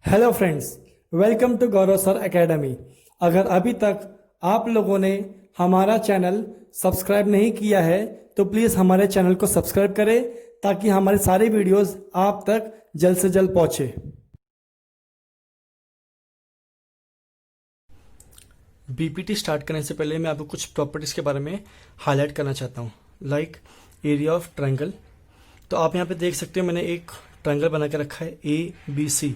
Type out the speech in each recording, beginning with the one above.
Hello friends, welcome to Gaurav sir academy. अगर अभी तक आप लोगों ने हमारा चैनल सब्सक्राइब नहीं किया है तो प्लीज़ हमारे चैनल को सब्सक्राइब करें ताकि हमारे सारे वीडियोस आप तक जल्द से जल्द पहुंचे। बीपीटी स्टार्ट करने से पहले मैं आपको कुछ प्रॉपर्टीज़ के बारे में हाईलाइट करना चाहता हूँ, लाइक एरिया ऑफ ट्रायंगल। तो आप यहाँ पे देख सकते हो मैंने एक ट्रायंगल बना के रखा है ABC।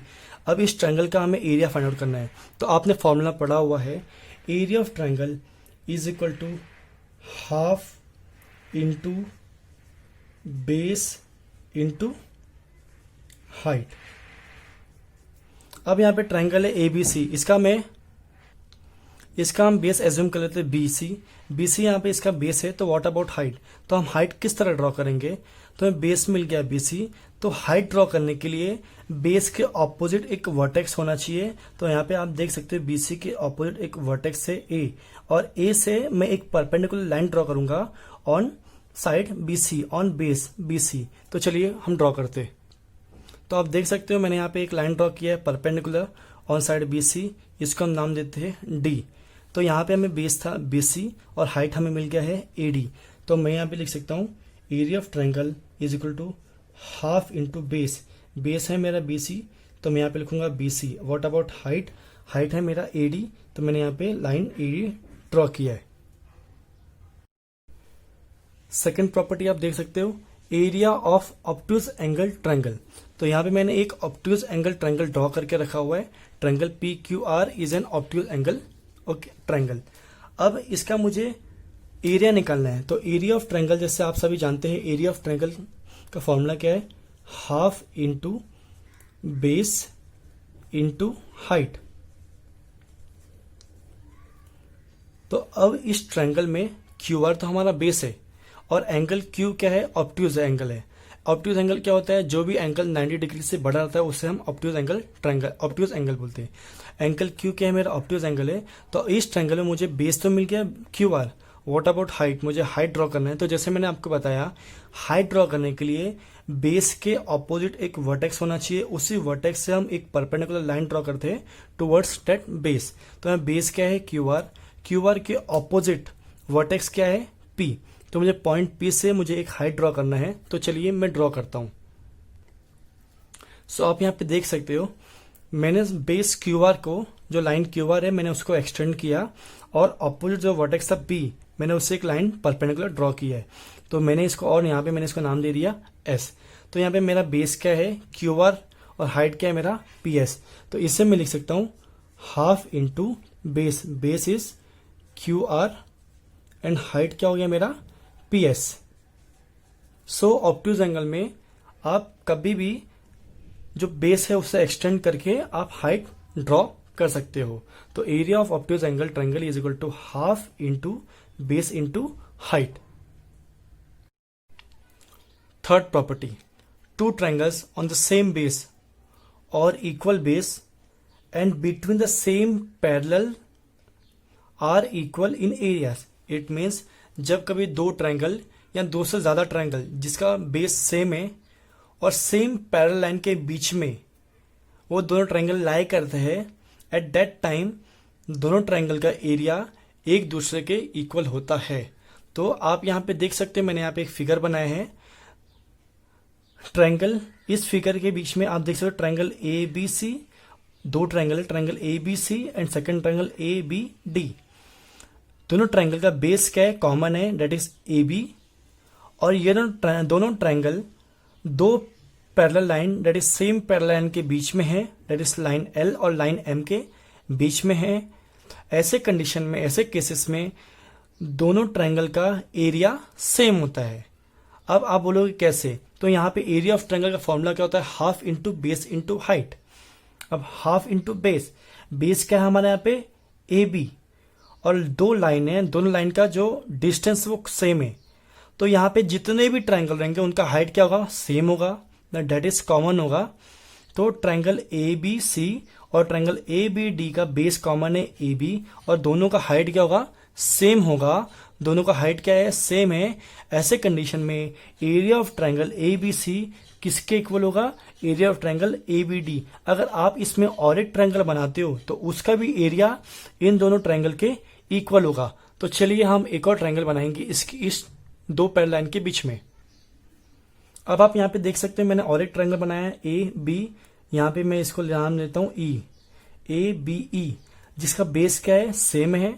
अब इस ट्रायंगल का हमें एरिया फाइंड आउट करना है। तो आपने फॉर्मूला पढ़ा हुआ है, area of triangle is equal to half into base into height. अब यहाँ पे ट्रायंगल है ABC, इसका हम बेस एज्यूम कर लेते हैं BC यहाँ पे इसका बेस है। तो व्हाट अबाउट हाइट, तो हम हाइट किस तरह ड्रॉ करेंगे। तो हमें बेस मिल गया BC, तो हाइट ड्रॉ करने के लिए बेस के ऑपोजिट एक वर्टेक्स होना चाहिए। तो यहाँ पे आप देख सकते हो BC के ऑपोजिट एक वर्टेक्स है A, और A से मैं एक परपेंडिकुलर लाइन ड्रॉ करूंगा on side BC, on base BC। तो चलिए हम ड्रॉ करते हैं। तो आप देख सकते हो मैंने यहाँ पे एक लाइन ड्रॉ किया है परपेंडिकुलर ऑन साइड BC, इसको हम नाम देते हैं D। तो यहाँ पे हमें बेस था BC और हाइट हमें मिल गया है AD। तो मैं यहाँ पे लिख सकता हूँ area of triangle is equal to half into base है मेरा BC, तो मैं यहाँ पे लिखूंगा BC। व्हाट अबाउट हाइट है मेरा AD, तो मैंने यहाँ पे लाइन AD ड्रॉ किया है। सेकेंड प्रॉपर्टी आप देख सकते हो, area of obtuse angle triangle. तो यहाँ पे मैंने एक ऑब्ट्यूज एंगल ट्रायंगल ड्रॉ करके रखा हुआ है। Triangle PQR is an obtuse angle triangle. अब इसका मुझे एरिया निकालना है। तो एरिया ऑफ ट्रायंगल जैसे आप सभी जानते हैं, एरिया ऑफ ट्रायंगल का फॉर्मूला क्या है, half into base into height. तो अब इस ट्रायंगल में QR तो हमारा बेस है और एंगल Q क्या है, ऑब्ट्यूज एंगल है। ऑब्ट्यूज एंगल क्या होता है, जो भी एंगल 90 डिग्री से बड़ा रहता है उसे हम ऑब्ट्यूज एंगल बोलते हैं। एंगल Q क्या है, मेरा ऑब्ट्यूज एंगल है। तो इस ट्रायंगल में मुझे बेस तो मिल गया QR, व्हाट अबाउट हाइट, मुझे हाइट ड्रॉ करना है। तो जैसे मैंने आपको बताया, हाइट ड्रॉ करने के लिए बेस के ऑपोजिट एक वर्टेक्स होना चाहिए। उसी वर्टेक्स से हम एक परपेंडिकुलर लाइन ड्रॉ करते हैं टुवर्ड्स दैट बेस। तो बेस क्या है QR के ऑपोजिट वर्टेक्स क्या है P। तो मुझे पॉइंट P से मुझे एक हाइट ड्रॉ करना है। तो चलिए मैं ड्रॉ करता हूं। सो आप यहाँ पे देख सकते हो मैंने बेस QR को, जो लाइन QR है, मैंने उसको एक्सटेंड किया और ऑपोजिट जो वर्टेक्स था P, मैंने उससे एक लाइन परपेंडिकुलर ड्रॉ किया है। तो मैंने इसको, और यहाँ पे मैंने इसको नाम दे दिया S। तो यहाँ पे मेरा बेस क्या है QR और हाइट क्या है मेरा PS। तो इससे मैं लिख सकता हूँ half into base is QR and height क्या हो गया मेरा PS। सो ऑब्ट्यूज एंगल में आप कभी भी जो बेस है उससे एक्सटेंड करके आप हाइट ड्रॉ कर सकते हो। तो area of obtuse angle triangle is equal to half into base into height. Third property, two triangles on the same base और equal base and between the same parallel are equal in areas. It means जब कभी दो triangle या दो से ज्यादा triangle जिसका base same है और सेम पैरेलल लाइन के बीच में वो दोनों ट्रायंगल लाई करते हैं, एट दैट टाइम दोनों ट्रायंगल का एरिया एक दूसरे के इक्वल होता है। तो आप यहाँ पे देख सकते हैं मैंने यहाँ पे एक फिगर बनाया है ट्रायंगल। इस फिगर के बीच में आप देख सकते हो ट्रायंगल ABC, दो ट्रायंगल है, triangle ABC and second triangle ABD। दोनों ट्रायंगल का बेस क्या है, कॉमन है, दैट इज AB। और ये दोनों ट्रायंगल दो parallel line, that is same parallel line के बीच में है, दैट इज लाइन L और लाइन M के बीच में है। ऐसे कंडीशन में, ऐसे केसेस में दोनों ट्रायंगल का एरिया सेम होता है। अब आप बोलोगे कैसे, तो यहाँ पे एरिया ऑफ ट्रायंगल का फॉर्मूला क्या होता है, half into base into height. अब हाफ इंटू बेस क्या है हमारे यहाँ पे AB, और दो लाइन है, दोनों लाइन का जो डिस्टेंस वो सेम है। तो यहाँ पे जितने भी ट्रायंगल रहेंगे उनका हाइट क्या होगा, सेम होगा, दैट इज कॉमन होगा। तो ट्रायंगल ABC और ट्रायंगल ABD का बेस कॉमन है AB और दोनों का हाइट क्या होगा, सेम होगा, दोनों का हाइट क्या है, सेम है, ऐसे कंडीशन में area of triangle A B C किसके इक्वल होगा, area of triangle A B D. अगर आप इसमें और एक ट्रायंगल बनाते हो तो उसका भी एरिया इन दोनों ट्रायंगल के इक्वल होगा। तो चलिए हम एक और ट्रायंगल बनाएंगे इस दो पैरेलल लाइन के बीच में। अब आप यहाँ पे देख सकते हैं मैंने और एक ट्रायंगल बनाया है ए बी, यहाँ पे मैं इसको नाम देता हूं ई, ए बी ई, जिसका बेस क्या है, सेम है,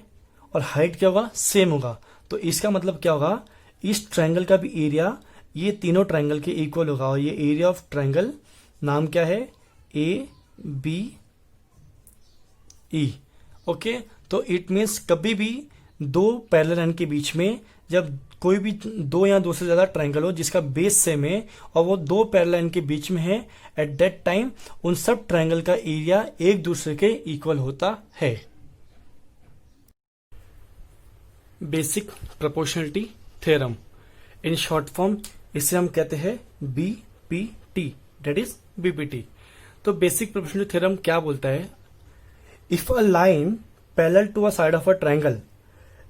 और हाइट क्या होगा, सेम होगा। तो इसका मतलब क्या होगा, इस ट्रायंगल का भी एरिया ये तीनों ट्रायंगल के इक्वल होगा, और ये एरिया ऑफ ट्रायंगल नाम क्या है, ए बी ई। ओके, तो इट मीन्स कभी भी दो पैरेलल लाइन के बीच में जब कोई भी दो या दो से ज्यादा ट्रायंगल हो जिसका बेस सेम है और वो दो पैरेलल लाइन के बीच में है, एट दैट टाइम उन सब ट्रायंगल का एरिया एक दूसरे के इक्वल होता है। Basic proportionality theorem, in short form इसे हम कहते हैं बीपीटी, दैट इज बीपीटी। तो बेसिक प्रोपोर्शनलिटी थ्योरम क्या बोलता है, if a line parallel to a side of a triangle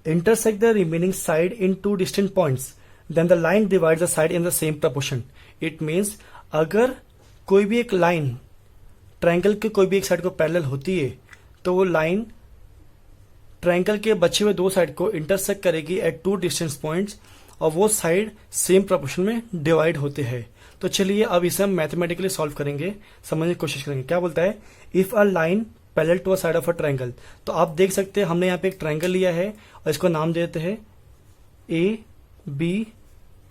intersect the remaining side in two distant points, then the line divides the side in the same proportion. It means अगर कोई भी एक line triangle के कोई भी एक side को parallel होती है तो वो लाइन ट्रायंगल के बचे हुए दो साइड को इंटरसेक्ट करेगी एट टू डिस्टेंस पॉइंट्स, और वो साइड सेम प्रोपोर्शन में डिवाइड होते हैं। तो चलिए अब इसे हम मैथमेटिकली सॉल्व करेंगे, समझने की कोशिश करेंगे। क्या बोलता है, if a line parallel to a side of a triangle, तो आप देख सकते हैं हमने यहाँ पे एक ट्रायंगल लिया है और इसको नाम देते हैं ए बी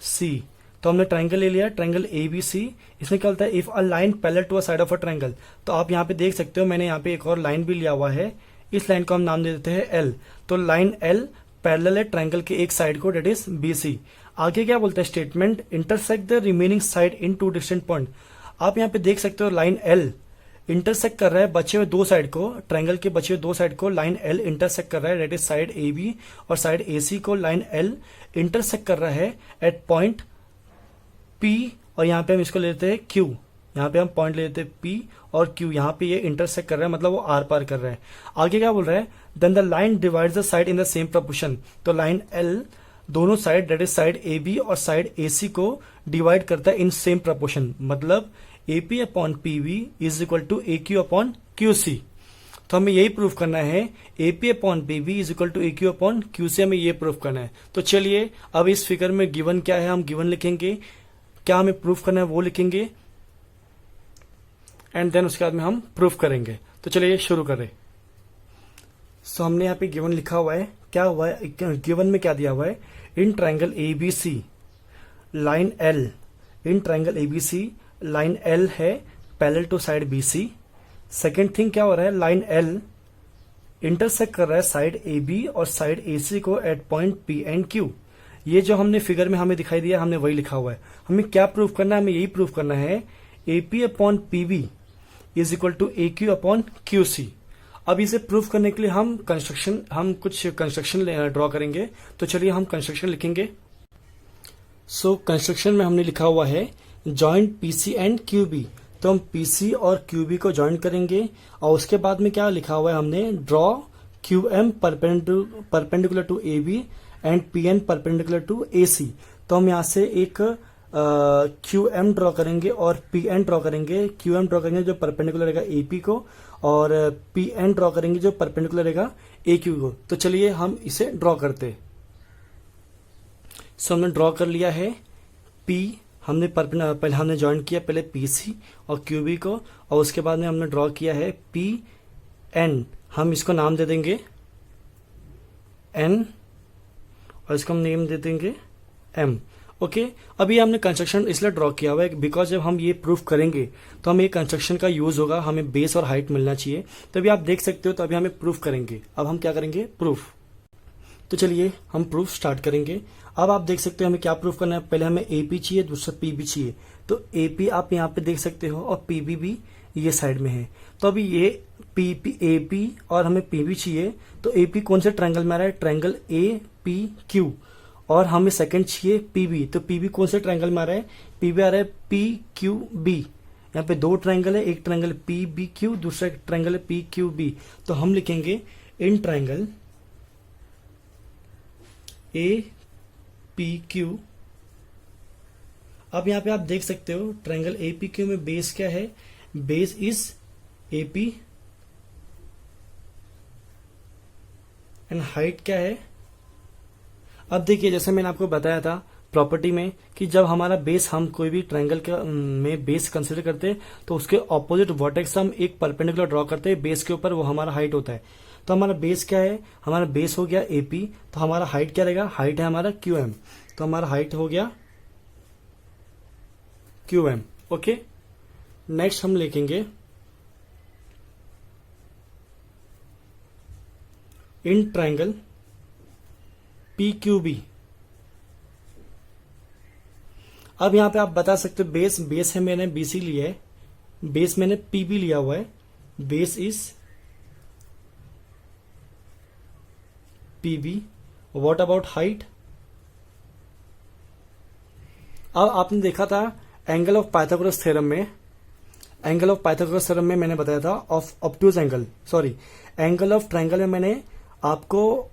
सी। तो हमने ट्रायंगल ले लिया, ट्रायंगल ए बी सी। इसमें क्या होता है, if a line parallel to a side of a triangle, तो आप यहाँ पे देख सकते हो मैंने यहाँ पे एक और लाइन भी लिया हुआ है, इस लाइन को हम नाम दे देते हैं एल। तो लाइन एल पैरेलल है ट्रायंगल के एक साइड को, डेट इज बी सी। आगे क्या बोलता है statement, intersect the remaining side in two distant point. आप यहाँ पे देख सकते हो लाइन एल इंटरसेक्ट कर रहा है बचे हुए दो साइड को, ट्रायंगल के बचे हुए दो साइड को लाइन एल इंटरसेक्ट कर रहा है, that is side A B, और साइड ए सी को लाइन एल इंटरसेक्ट कर रहा है एट पॉइंट पी, और यहाँ पे हम इसको ले लेते हैं क्यू, यहाँ पे हम पॉइंट ले लेते हैं पी और क्यू, यहाँ पे ये इंटरसेक्ट कर रहा है मतलब वो आर पार कर रहा है। आगे क्या बोल रहा है, then the line divides the side in the same proportion. तो लाइन एल दोनों side that is side A B और साइड ए सी को डिवाइड करता है इन सेम प्रोपोर्शन, मतलब AP upon PV is equal to AQ upon QC। तो हमें यही प्रूफ करना है, AP upon PV is equal to AQ upon QC, हमें ये प्रूफ करना है। तो चलिए अब इस फिगर में गिवन क्या है, हम गिवन लिखेंगे, क्या हमें प्रूफ करना है वो लिखेंगे, एंड देन उसके बाद में हम प्रूफ करेंगे। तो चलिए शुरू करें। सो हमने यहाँ पे गिवन लिखा हुआ है, क्या हुआ है गिवन में क्या दिया हुआ है, in triangle ABC line L, in triangle ABC line L है parallel to side B C. Second thing क्या हो रहा है, लाइन एल इंटरसेक्ट कर रहा है साइड ए बी और साइड ए सी को at point P and Q. ये जो हमने फिगर में हमें दिखाई दिया हमने वही लिखा हुआ है। हमें क्या प्रूफ करना है, हमें यही प्रूफ करना है AP upon PV is equal to A Q upon Q C. अब इसे प्रूफ करने के लिए हम कुछ कंस्ट्रक्शन ड्रॉ करेंगे। तो चलिए हम कंस्ट्रक्शन लिखेंगे। सो कंस्ट्रक्शन में हमने लिखा हुआ है जॉइंट पीसी एंड क्यूबी। तो हम पीसी और क्यूबी को ज्वाइंट करेंगे, और उसके बाद में क्या लिखा हुआ है हमने, draw QM perpendicular to A B and PN perpendicular to A C. तो हम यहाँ से एक क्यूएम ड्रॉ करेंगे और पीएन ड्रॉ करेंगे। क्यूएम ड्रॉ करेंगे जो परपेंडिकुलर रहेगा एपी को, और पीएन ड्रॉ करेंगे जो परपेंडिकुलर रहेगा ए क्यू को। तो चलिए हम इसे ड्रॉ करते। सो हमने ड्रॉ कर लिया है पी, हमने पहले हमने ज्वाइन किया पहले पीसी और क्यूबी को, और उसके बाद में हमने ड्रॉ किया है पी एन। हम इसको नाम दे देंगे एन और इसको हम नेम दे देंगे एम। ओके, अभी हमने कंस्ट्रक्शन इसलिए ड्रॉ किया हुआ है बिकॉज जब हम ये प्रूफ करेंगे तो हमें कंस्ट्रक्शन का यूज होगा, हमें बेस और हाइट मिलना चाहिए। तो अभी आप देख सकते हो, तो अभी हमें प्रूफ करेंगे। अब हम क्या करेंगे, प्रूफ। तो चलिए हम प्रूफ स्टार्ट करेंगे। अब आप देख सकते हो हमें क्या प्रूफ करना है, पहले हमें एपी चाहिए, दूसरा पीबी चाहिए। तो एपी आप यहाँ पे देख सकते हो और पीबी भी ये साइड में है। तो अभी ये एपी और हमें पीबी चाहिए। तो एपी कौन से ट्रायंगल में आ रहा है, ट्रायंगल ए पी क्यू, और हमें सेकंड चाहिए पीबी। तो पीबी कौन से ट्रायंगल में आ रहा है, पीबी आ रहा है पी क्यू बी। यहाँ पे दो ट्रायंगल है, एक ट्रायंगल पी बी क्यू, दूसरा ट्रायंगल है पी क्यू बी। तो हम लिखेंगे in triangle A P Q. अब यहां पे आप देख सकते हो ट्रायंगल ए पी क्यू में बेस क्या है, base is A P and height क्या है। अब देखिए जैसे मैंने आपको बताया था प्रॉपर्टी में कि जब हमारा बेस, हम कोई भी ट्रायंगल का में बेस कंसिडर करते हैं तो उसके ऑपोजिट वर्टेक्स हम एक परपेंडिकुलर ड्रॉ करते हैं बेस के ऊपर, वो हमारा हाइट होता है। तो हमारा बेस क्या है, हमारा बेस हो गया एपी, तो हमारा हाइट क्या रहेगा, हाइट है हमारा क्यू एम, तो हमारा हाइट हो गया क्यू एम। ओके, नेक्स्ट हम लिखेंगे in triangle P Q B. अब यहां पे आप बता सकते हो बेस है मैंने बीसी लिया है, बेस मैंने पीबी लिया हुआ है, base is PB. What about height. अब आपने देखा था एंगल ऑफ पाइथागोरस थ्योरम में, एंगल ऑफ पाइथागोरस थ्योरम में मैंने बताया था of obtuse angle, sorry angle of triangle में मैंने आपको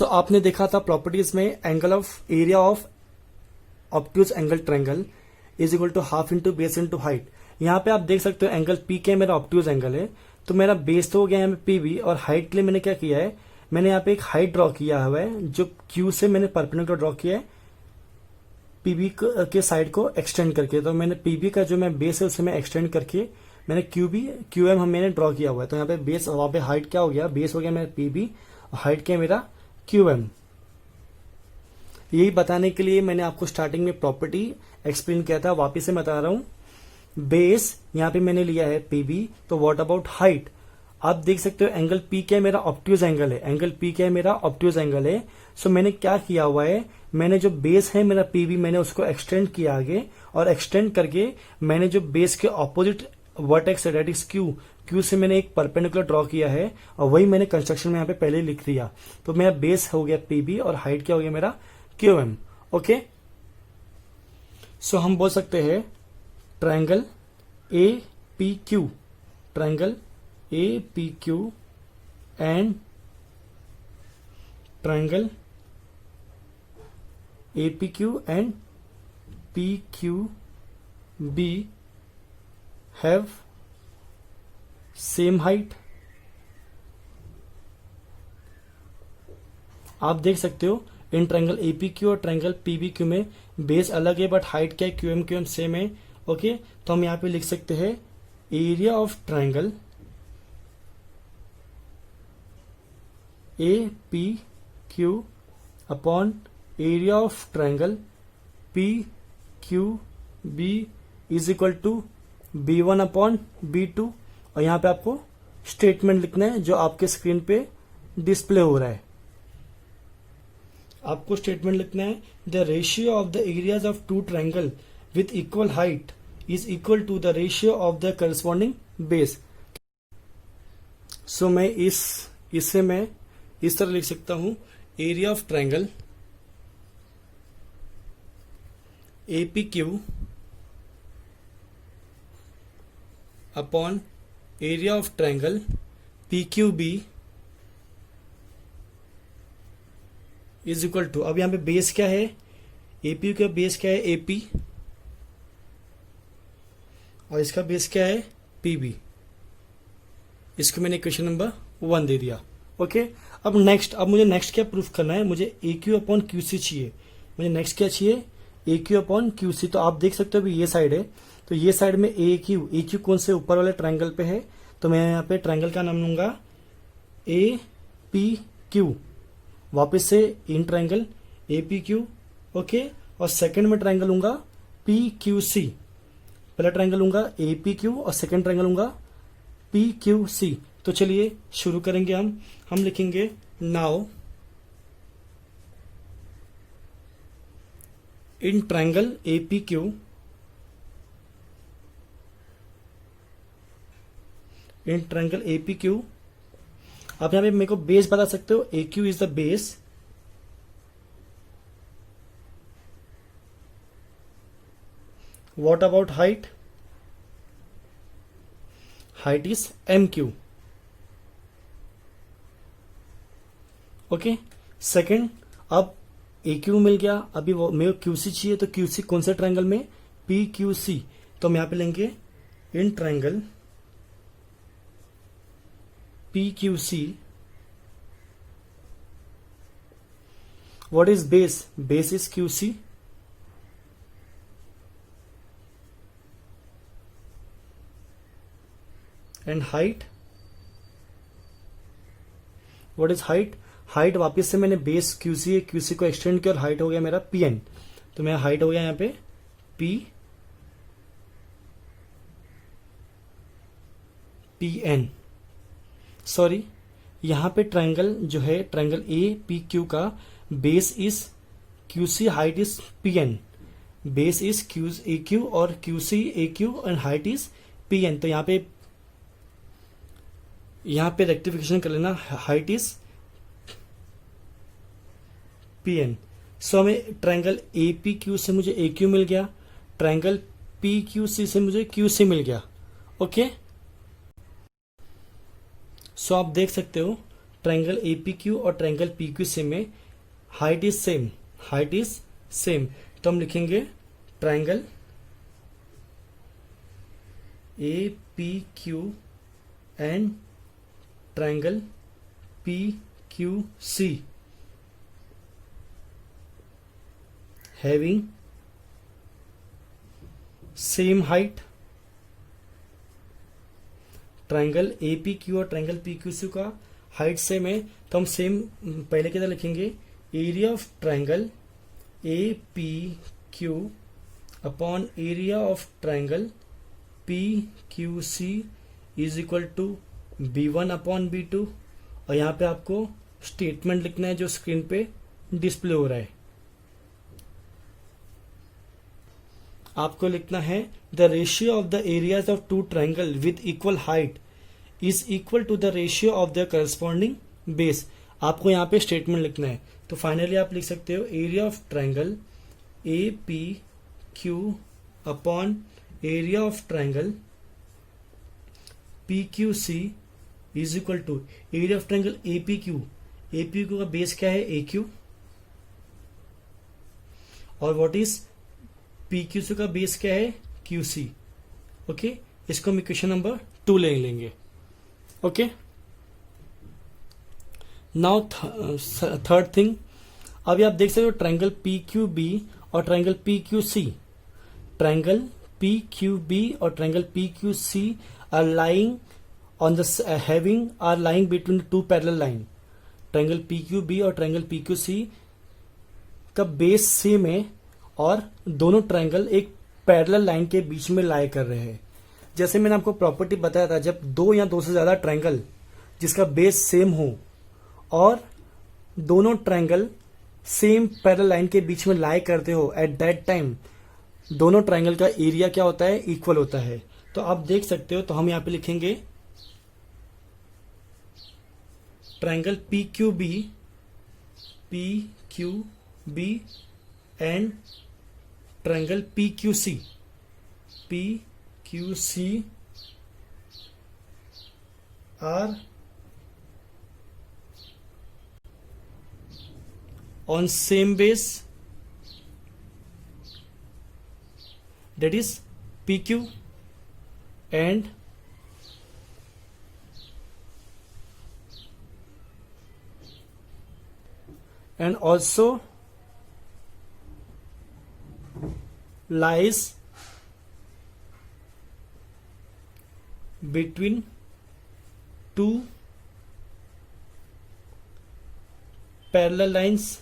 आपने देखा था प्रॉपर्टीज में angle of area of obtuse angle triangle is equal to half into base into height. यहां पे आप देख सकते हो एंगल पी के मेरा ऑब्ट्यूज एंगल है, तो मेरा बेस तो हो गया यहाँ पे पीबी, और हाइट के लिए मैंने क्या किया है, मैंने यहाँ पे एक हाइट ड्रॉ किया हुआ है जो क्यू से मैंने परपेंडिकुलर ड्रॉ किया है पीबी के साइड को एक्सटेंड करके। तो मैंने पीबी का जो मैं बेस है उसे मैं एक्सटेंड करके मैंने क्यू एम मैंने ड्रॉ किया हुआ है। तो यहाँ पे बेस, वहां पे हाइट क्या हो गया, बेस हो गया मेरा पीबी और हाइट क्या है मेरा क्यू एम। यही बताने के लिए मैंने आपको स्टार्टिंग में प्रॉपर्टी एक्सप्लेन किया था, वापिस से बता रहा हूं। बेस यहां पे मैंने लिया है पीबी, तो व्हाट अबाउट हाइट। आप देख सकते हो एंगल पी क्या है मेरा ऑब्ट्यूज एंगल है, एंगल पी क्या है मेरा ऑब्ट्यूज एंगल है। सो मैंने क्या किया हुआ है, मैंने जो बेस है मेरा पीबी मैंने उसको एक्सटेंड किया आगे, और एक्सटेंड करके मैंने जो बेस के ऑपोजिट वर्टेक्स है दैट इज क्यू से मैंने एक परपेंडिकुलर ड्रॉ किया है, और वही मैंने कंस्ट्रक्शन में यहाँ पे पहले लिख दिया। तो मेरा बेस हो गया पीबी और हाइट क्या हो गया मेरा क्यू एम। ओके, सो हम बोल सकते हैं triangle A P Q, triangle A P Q and triangle A P Q and P Q B have same height. आप देख सकते हो इन ट्रायंगल एपीक्यू और ट्रायंगल पीबीक्यू में बेस अलग है बट हाइट क्या है, क्यू एम सेम है। ओके, तो हम यहां पे लिख सकते हैं area of triangle A P Q upon area of triangle P Q B is equal to B1 upon B2। और यहां पे आपको स्टेटमेंट लिखना है जो आपके स्क्रीन पे डिस्प्ले हो रहा है। आपको स्टेटमेंट लिखना है the ratio of the areas of two triangle with equal height is equal to the ratio of the corresponding base. So मैं इसे मैं इस तरह लिख सकता हूं, area of triangle APQ upon area of triangle PQB is equal to, अब यहां पे बेस क्या है, एपी का बेस क्या है एपी, और इसका बेस क्या है पीबी। इसको मैंने क्वेश्चन नंबर 1 दे दिया। ओके, अब मुझे नेक्स्ट क्या प्रूफ करना है, मुझे ए क्यू अपॉन क्यू सी चाहिए। मुझे नेक्स्ट क्या चाहिए, ए क्यू अपॉन क्यू सी। तो आप देख सकते हो अभी ये साइड है, तो ये साइड में ए क्यू कौन से ऊपर वाले ट्रायंगल पे है, तो मैं यहाँ पे ट्रायंगल का नाम लूंगा ए पी क्यू। वापिस से in triangle A P Q. Okay, और सेकंड में ट्रायंगल लूंगा पी क्यू सी। पहला ट्रायंगल लूंगा ए पी क्यू और सेकंड ट्रायंगल लूंगा पी क्यू सी। तो चलिए शुरू करेंगे हम लिखेंगे now in triangle A P Q in triangle A P Q. आप यहां पे मेरे को बेस बता सकते हो, A Q is the base, what about height, height is M Q. Okay, second, अब ए क्यू मिल गया, अभी वो मेरे को क्यूसी चाहिए, तो क्यूसी कौन से ट्रायंगल में, पी क्यू सी। तो हम यहां पे लेंगे in triangle P Q C what is base, base is Q C, and height, what is height, height वापस से मैंने बेस क्यूसी क्यूसी को एक्सटेंड किया और हाइट हो गया मेरा पी एन। तो मेरा हाइट हो गया यहां पे पी एन। सॉरी, यहां पे ट्रायंगल जो है, ट्रायंगल ए पी क्यू का base is Q C, height is P N. Base is Q A Q और Q C A Q and height is P N. तो यहां पे रेक्टिफिकेशन कर लेना, height is P N. So हमें triangle A P Q से मुझे ए Q मिल गया, ट्रायंगल पी क्यू सी से मुझे क्यू सी मिल गया। ओके, सो आप देख सकते हो ट्रायंगल ए पी क्यू और ट्रायंगल पी क्यू सी में height is same, height is same. तो हम लिखेंगे triangle A P Q and triangle P Q C having same height। Triangle A P Q और ट्रायंगल पी क्यू सी का height same है, तो हम same पहले की तरह लिखेंगे, area of triangle A P Q upon area of triangle P Q C is equal to B1 upon B2। और यहां पे आपको स्टेटमेंट लिखना है जो स्क्रीन पे डिस्प्ले हो रहा है। आपको लिखना है the ratio of the areas of two triangle with equal height is equal to the ratio of the corresponding base. आपको यहाँ पे स्टेटमेंट लिखना है। तो फाइनली आप लिख सकते हो area of triangle A P Q upon area of triangle P Q C is equal to area of triangle A P Q का बेस क्या है, ए क्यू, और what is P Q C का base क्या है, Q C. Okay, इसको हम equation number 2 ले लेंगे। ओके, नाउ थर्ड थिंग, अभी आप देख सकते हो ट्रायंगल पी क्यू बी और triangle P Q C, triangle P Q B और triangle P Q C are lying on the having are lying between two parallel line. Triangle P Q B और triangle P Q C का base same है और दोनों triangle एक parallel line के बीच में लाई कर रहे हैं। जैसे मैंने आपको प्रॉपर्टी बताया था, जब दो या दो से ज्यादा ट्रायंगल जिसका बेस सेम हो और दोनों ट्रायंगल सेम पैरेलल लाइन के बीच में लाई करते हो, एट दैट टाइम दोनों ट्रायंगल का एरिया क्या होता है, इक्वल होता है। तो आप देख सकते हो, तो हम यहां पे लिखेंगे triangle P Q B and triangle P Q C are on same base, that is PQ, and also lies between two parallel lines।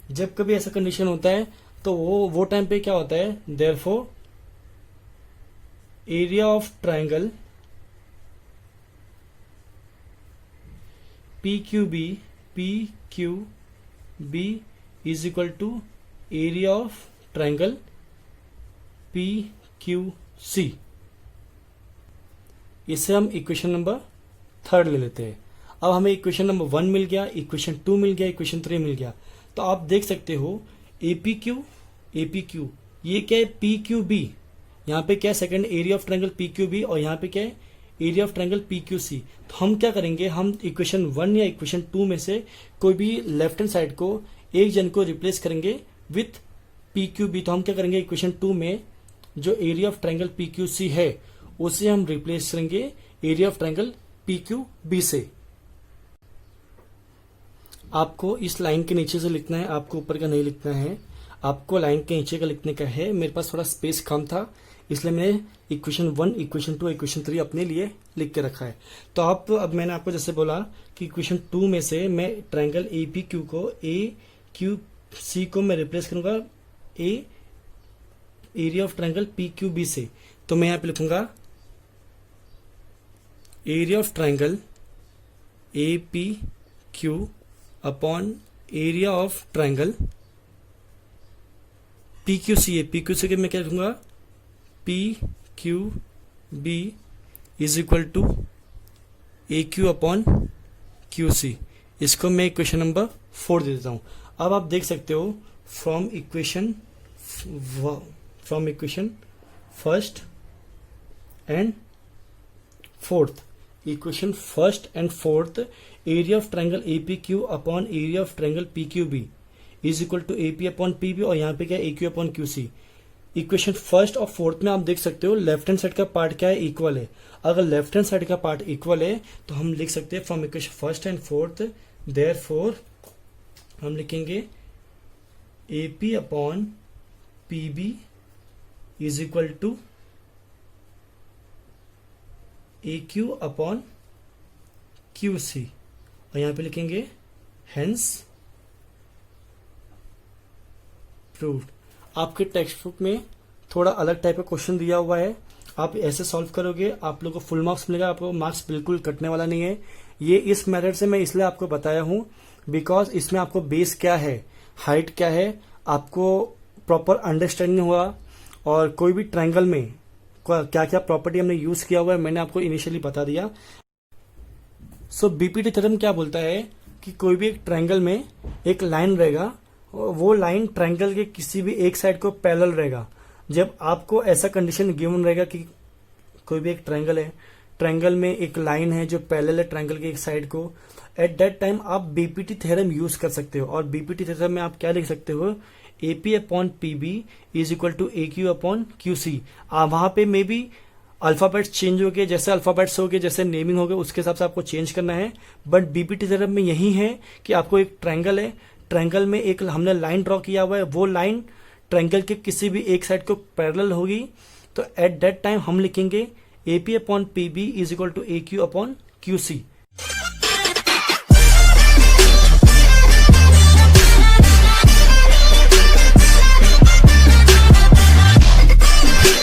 जब कभी ऐसा कंडीशन होता है तो वो टाइम पे क्या होता है, therefore area of triangle P Q B is equal to area of triangle P Q C. इसे हम इक्वेशन नंबर 3 ले लेते हैं। अब हमें इक्वेशन नंबर 1 मिल गया, इक्वेशन 2 मिल गया, इक्वेशन 3 मिल गया। तो आप देख सकते हो एपी क्यू ये क्या है, पी क्यू बी, यहाँ पे क्या है second area of triangle P Q B, और यहाँ पे क्या है area of triangle P Q C. तो हम क्या करेंगे, हम इक्वेशन 1 या इक्वेशन 2 में से कोई भी लेफ्ट हैंड साइड को एक जन को रिप्लेस करेंगे विथ पी क्यू बी। तो हम क्या करेंगे, इक्वेशन 2 में जो area of triangle P Q C है उसे हम रिप्लेस करेंगे area of triangle P Q B से। आपको इस लाइन के नीचे से लिखना है, आपको ऊपर का नहीं लिखना है, आपको लाइन के नीचे का लिखने का है। मेरे पास थोड़ा स्पेस कम था इसलिए मैंने इक्वेशन 1, इक्वेशन 2, इक्वेशन 3 अपने लिए लिख के रखा है। तो आप, अब मैंने आपको जैसे बोला कि इक्वेशन 2 में से मैं ट्रायंगल ए पी क्यू को, ए क्यू सी को मैं रिप्लेस करूंगा area of triangle P Q B से। तो मैं यहां पे लिखूंगा area of triangle A P Q upon area of triangle P Q C है। पी क्यू सी के मैं क्या लिखूंगा, P Q B is equal to A Q upon Q C. इसको मैं इक्वेशन नंबर 4 दे देता हूं। अब आप देख सकते हो from equation first and fourth, equation first and fourth, area of triangle A P Q upon area of triangle P Q B is equal to A P upon P B, और यहाँ पे क्या है, A Q upon Q C. Equation first और fourth में आप देख सकते हो लेफ्ट हैंड साइड का पार्ट क्या है, इक्वल है। अगर लेफ्ट हैंड साइड का पार्ट इक्वल है तो हम लिख सकते हैं from equation first and fourth, therefore हम लिखेंगे A P upon P B is equal to A Q upon Q C, और यहां पे लिखेंगे हेंस प्रूव्ड। आपके टेक्स्ट बुक में थोड़ा अलग टाइप का क्वेश्चन दिया हुआ है, आप ऐसे सॉल्व करोगे आप लोगों को फुल मार्क्स मिलेगा, आपको मार्क्स बिल्कुल कटने वाला नहीं है। ये इस मेथड से मैं इसलिए आपको बताया हूं बिकॉज इसमें आपको बेस क्या है, हाइट क्या है, आपको प्रॉपर अंडरस्टैंडिंग हुआ, और कोई भी ट्रायंगल में क्या क्या प्रॉपर्टी हमने यूज किया हुआ है मैंने आपको इनिशियली बता दिया। सो बीपीटी थ्योरम क्या बोलता है कि कोई भी एक ट्रायंगल में एक लाइन रहेगा, वो लाइन ट्रायंगल के किसी भी एक साइड को पैरेलल रहेगा। जब आपको ऐसा कंडीशन गिवन रहेगा कि कोई भी एक ट्रायंगल है, ट्रायंगल में एक लाइन है जो पैरेलल है ट्रायंगल के एक साइड को, एट दैट टाइम आप बीपीटी थ्योरम यूज कर सकते हो। और बीपीटी थ्योरम में आप क्या लिख सकते हो, AP upon PB is equal to A Q upon Q C. वहां पे मे बी अल्फाबेट्स चेंज हो गए, जैसे अल्फाबेट्स हो गए, जैसे नेमिंग हो गए, उसके हिसाब से आपको चेंज करना है। बट बीपीटी थ्योरम में यही है कि आपको एक ट्रायंगल है, ट्रायंगल में एक हमने लाइन ड्रॉ किया हुआ है, वो लाइन ट्रायंगल के किसी भी एक साइड को पैरेलल होगी। तो एट दैट टाइम हम लिखेंगे AP upon PB is equal to A Q upon Q C.